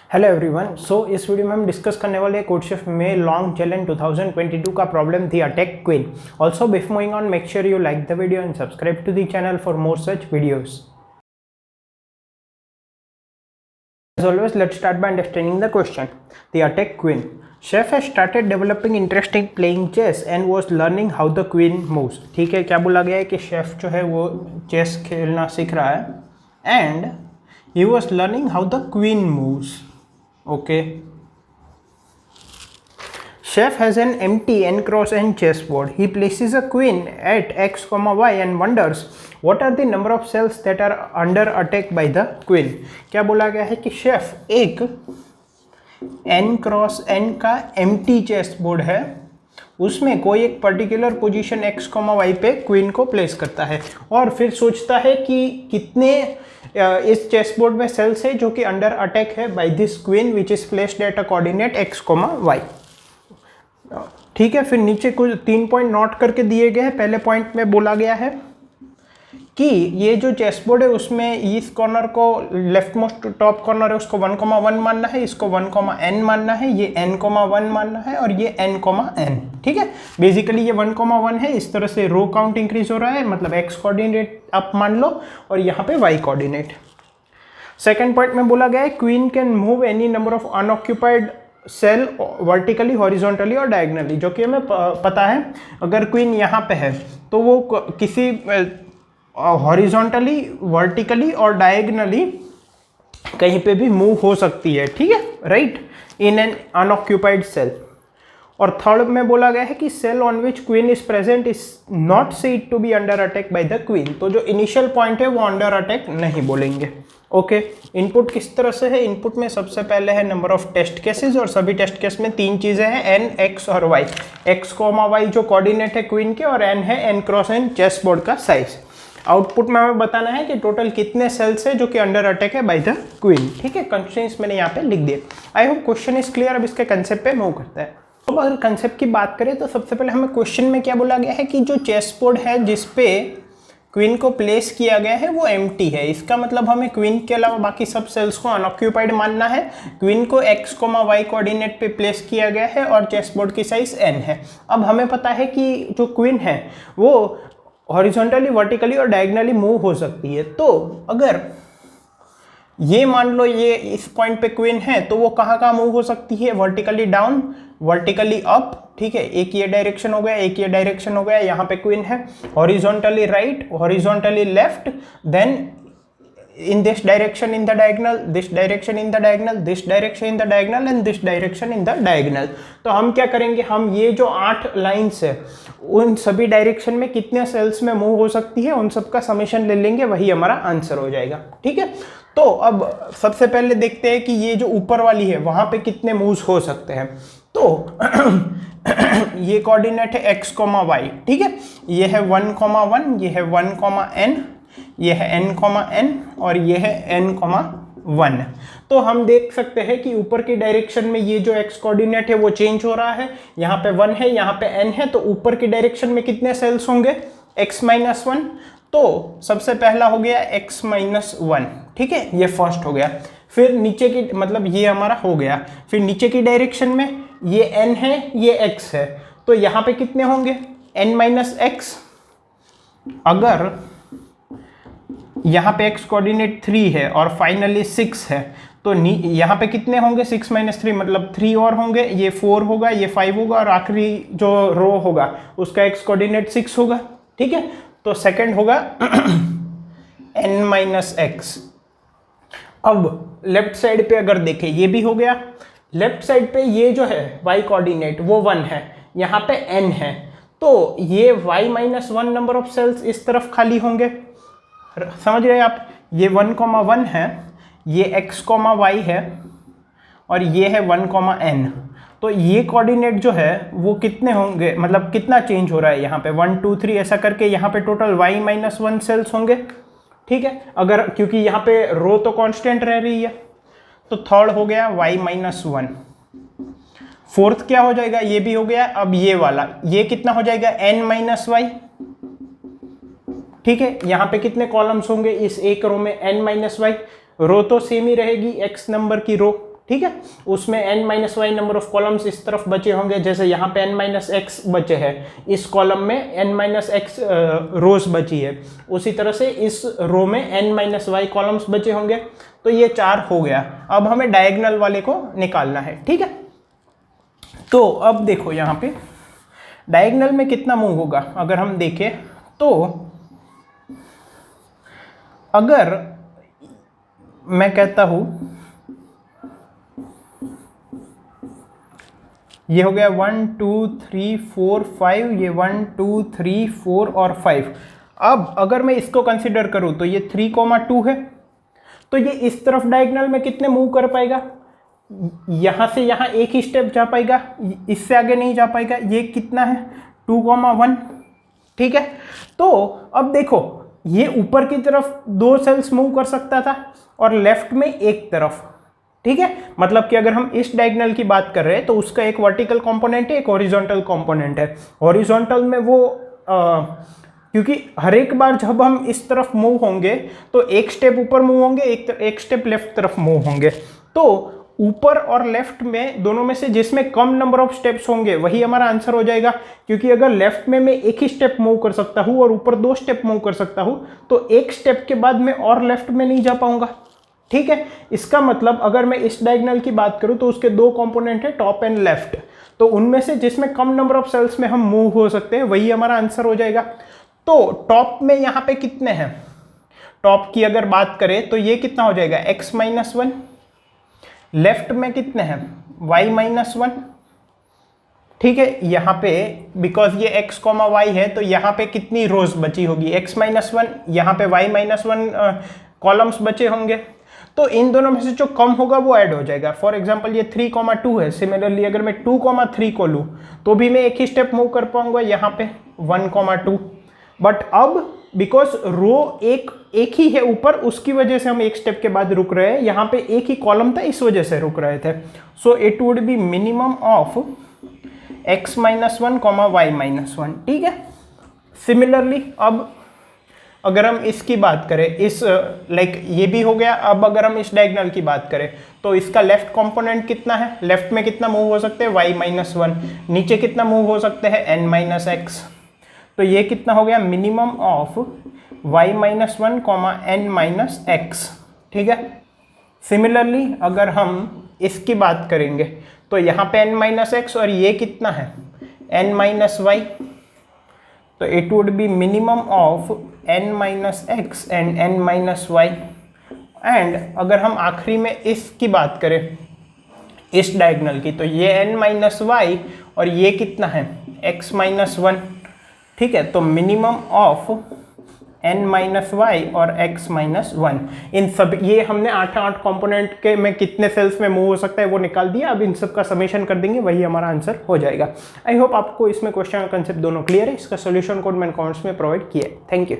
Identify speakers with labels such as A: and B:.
A: Hello everyone. इस video में हम डिस्कस करने वाले कोड शिफ्ट में लॉन्ग चैलेंज 2022 का प्रॉब्लम थी attack queen. Also before moving on, make sure you like the video and subscribe to the channel for more such videos. As always, let's start by understanding the question. The attack queen. Chef has started developing interest in playing chess and was learning how the queen moves. ठीक है, क्या बोला गया है कि chef जो है वो चेस खेलना सीख रहा है and he was learning how the queen moves. Okay. Chef has an empty n cross n chessboard. He places a queen at x, y and wonders what are the number of cells that are under attack by the queen. क्या बोला गया है कि chef एक n cross n का empty chess board है, उसमें कोई एक पर्टिकुलर पोजीशन x, y पे क्वीन को प्लेस करता है और फिर सोचता है कि कितने इस चेस बोर्ड में सेल्स है जो कि अंडर अटैक है by this queen which is placed at a coordinate x, y. ठीक है, फिर नीचे कुछ 3 पॉइंट नोट करके दिए गए हैं। पहले पॉइंट में बोला गया है कि ये जो चेस बोर्ड है उसमें इस कॉर्नर को लेफ्ट मोस्ट टॉप कॉर्नर है उसको 1,1 मानना है, इसको 1,n मानना है, ये n,1 मानना है और ये n,n. ठीक है, बेसिकली ये 1,1 है। इस तरह से रो काउंट इंक्रीज हो रहा है, मतलब x कोऑर्डिनेट आप मान लो और यहाँ पे y कोऑर्डिनेट। सेकेंड पॉइंट में बोला गया है queen can move any number of unoccupied cell vertically, horizontally और डायगनली, जो कि हमें पता है अगर क्वीन यहाँ पे है तो वो किसी हॉरिजॉन्टली, वर्टिकली और डायगनली कहीं पे भी मूव हो सकती है। ठीक है, right, in an unoccupied cell. और थर्ड में बोला गया है कि cell on which queen is present is not said to be under attack by the queen. तो जो इनिशियल पॉइंट है वो अंडर अटैक नहीं बोलेंगे। ओके, इनपुट किस तरह से है? इनपुट में सबसे पहले है नंबर ऑफ टेस्ट केसेस और सभी टेस्ट केस में तीन चीजें हैं, एन, एक्स और वाई। एक्स, वाई जो कोऑर्डिनेट है क्वीन के और एन है N cross N chess board का साइज। आउटपुट में हमें बताना है कि टोटल कितने सेल्स है जो कि अंडर अटैक है बाय द क्वीन। ठीक है, कंस्ट्रेंट्स मैंने यहाँ पे लिख दिए। I hope question is clear. अब इसके कंसेप्ट पे मूव करते हैं। तो अगर कंसेप्ट की बात करें तो सबसे पहले हमें क्वेश्चन में क्या बोला गया है कि जो चेस बोर्ड है जिसपे क्वीन को प्लेस किया गया है वो एम्प्टी है। इसका मतलब हमें क्वीन के अलावा बाकी सब सेल्स को अनऑक्यूपाइड मानना है। क्वीन को x, y कोऑर्डिनेट पे प्लेस किया गया है और चेस बोर्ड की साइज n है। अब हमें पता है कि जो क्वीन है वो हॉरिजॉन्टली, वर्टिकली और डायगनली मूव हो सकती है। तो अगर ये मान लो ये इस पॉइंट पे क्वीन है तो वो कहाँ मूव हो सकती है? Vertically down, vertically up. ठीक है, एक ये डायरेक्शन हो गया, एक ये डायरेक्शन हो गया, यहाँ पे क्वीन है। Horizontally right, horizontally left, then in this direction in the diagonal, this direction in the diagonal, this direction in the diagonal and this direction in the diagonal. तो हम क्या करेंगे, हम ये जो 8 लाइन्स है उन सभी डायरेक्शन में कितने सेल्स में मूव हो सकती है उन सब का समेशन ले लेंगे, वही हमारा आंसर हो जाएगा। ठीक है, तो अब सबसे पहले देखते हैं कि ये जो ऊपर वाली है वहां पे कितने मूव्स हो सकते हैं। तो ये कोऑर्डिनेट है x, y। ठीक है, ये है 1,1, ये है 1,n, ये है n,n और ये है n,1। तो हम देख सकते हैं कि ऊपर की डायरेक्शन में ये जो x कोऑर्डिनेट है वो चेंज हो रहा है। यहाँ पे 1 है, यहाँ पे n है, तो ऊपर की डायरेक्शन में कितने सेल्स होंगे? x-1। तो सबसे पहला हो गया x-1। ठीक है, ये फर्स्ट हो गया। फिर नीचे की, मतलब ये हमारा हो गया। फिर नीचे की डायरेक्शन में ये n है, ये x है, तो यहाँ पे कितने होंगे? n-x। अगर यहाँ पे x कोऑर्डिनेट 3 है और फाइनली 6 है तो यहाँ पे कितने होंगे? 6 - 3 मतलब 3 और होंगे, ये 4 होगा, ये 5 होगा और आखिरी जो रो होगा उसका x कोऑर्डिनेट 6 होगा। ठीक है, तो सेकंड होगा n-x। अब लेफ्ट साइड पे अगर देखें ये भी हो गया। लेफ्ट साइड पे ये जो है y कोऑर्डिनेट वो 1 है, यहाँ पे n है, तो ये y-1 नंबर ऑफ सेल्स इस तरफ खाली होंगे। समझ रहे हैं आप? ये 1,1 है, ये x, y है और ये है 1,n। तो ये कोऑर्डिनेट जो है वो कितने होंगे, मतलब कितना चेंज हो रहा है यहाँ पे 1, 2, 3 ऐसा करके यहाँ पे टोटल y-1 सेल्स होंगे। ठीक है, अगर क्योंकि यहाँ पे रो तो कांस्टेंट रह रही है, तो थर्ड हो गया y-1। फोर्थ क्या हो जाएगा? ये भी हो गया। अब ये वाला, ये कितना हो जाएगा? n-y। ठीक है, यहाँ पे कितने कॉलम्स होंगे इस एक रो में? n-y। रो तो सेम ही रहेगी, x नंबर की रो। ठीक है, उसमें n-y नंबर ऑफ कॉलम्स इस तरफ बचे होंगे, जैसे यहाँ पे n-x बचे हैं, इस कॉलम में n-x रोज बची है, उसी तरह से इस रो में n-y कॉलम्स बचे होंगे। तो ये 4 हो गया। अब हमें डायगोनल वाले को निकालना है, ठीक है। तो अब देखो यहाँ पे डायगोनल में कितना मूव होगा, अगर हम देखें तो अगर मैं कहता हूं ये हो गया 1 2 3 4 5, ये 1 2 3 4 और 5। अब अगर मैं इसको कंसिडर करूं तो ये 3,2 है, तो ये इस तरफ डायगोनल में कितने मूव कर पाएगा, यहां से यहां एक ही स्टेप जा पाएगा, इससे आगे नहीं जा पाएगा। ये कितना है 2,1, ठीक है। तो अब देखो ये ऊपर की तरफ 2 सेल्स मूव कर सकता था और लेफ्ट में एक तरफ, ठीक है। मतलब कि अगर हम इस डायगोनल की बात कर रहे हैं तो उसका एक वर्टिकल कंपोनेंट है, एक हॉरिजॉन्टल कंपोनेंट है। हॉरिजॉन्टल में वो क्योंकि हर एक बार जब हम इस तरफ मूव होंगे तो एक स्टेप ऊपर मूव होंगे, एक स्टेप लेफ्ट तरफ मूव होंगे। तो ऊपर और लेफ्ट में दोनों में से जिसमें कम नंबर ऑफ स्टेप्स होंगे वही हमारा आंसर हो जाएगा। क्योंकि अगर लेफ्ट में मैं एक ही स्टेप मूव कर सकता हूं और ऊपर 2 स्टेप मूव कर सकता हूं, तो एक स्टेप के बाद मैं और लेफ्ट में नहीं जा पाऊंगा, ठीक है। इसका मतलब अगर मैं इस डायगोनल की बात करूं तो उसके 2 कंपोनेंट है, टॉप एंड लेफ्ट। तो उनमें से जिसमें कम नंबर ऑफ सेल्स में हम मूव हो सकते हैं वही हमारा आंसर हो जाएगा। तो टॉप में यहाँ पे कितने हैं, टॉप की अगर बात करें तो ये कितना हो जाएगा x-1, लेफ्ट में कितने हैं y-1, ठीक है। यहाँ पे बिकॉज ये x, y है तो यहाँ पे कितनी रोज बची होगी x-1, यहाँ पे y-1 कॉलम्स बचे होंगे। तो इन दोनों में से जो कम होगा वो ऐड हो जाएगा। फॉर एग्जांपल ये 3,2 है, सिमिलरली अगर मैं 2,3 को लूँ तो भी मैं एक ही स्टेप मूव कर पाऊंगा यहाँ पे 1,2। बट अब बिकॉज रो एक ही है ऊपर, उसकी वजह से हम एक स्टेप के बाद रुक रहे हैं, यहाँ पे एक ही कॉलम था इस वजह से रुक रहे थे। So it would be minimum of x-1, y-1, ठीक है। सिमिलरली अब अगर हम इसकी बात करें, इस लाइक ये भी हो गया। अब अगर हम इस डायगोनल की बात करें तो इसका लेफ्ट कंपोनेंट कितना है, लेफ्ट में कितना मूव हो सकते हैं y-1, नीचे कितना मूव हो सकते हैं n-x। तो ये कितना हो गया मिनिमम ऑफ y-1, n-x, ठीक है। सिमिलरली अगर हम इसकी बात करेंगे तो यहाँ पे n-x और ये कितना है n-y, तो it would be minimum of n-x and n-y। And अगर हम आखिरी में इसकी बात करें इस डायगोनल की, तो ये n-y और ये कितना है x-1, ठीक है। तो मिनिमम ऑफ n-y और x-1, इन सब ये हमने 8 कंपोनेंट के में कितने सेल्स में मूव हो सकता है वो निकाल दिया। अब इन सब का समेशन कर देंगे, वही हमारा आंसर हो जाएगा। आई होप आपको इसमें क्वेश्चन और कंसेप्ट दोनों क्लियर है। इसका सोल्यूशन कोड मैंने कमेंट्स में प्रोवाइड किया है। Thank you.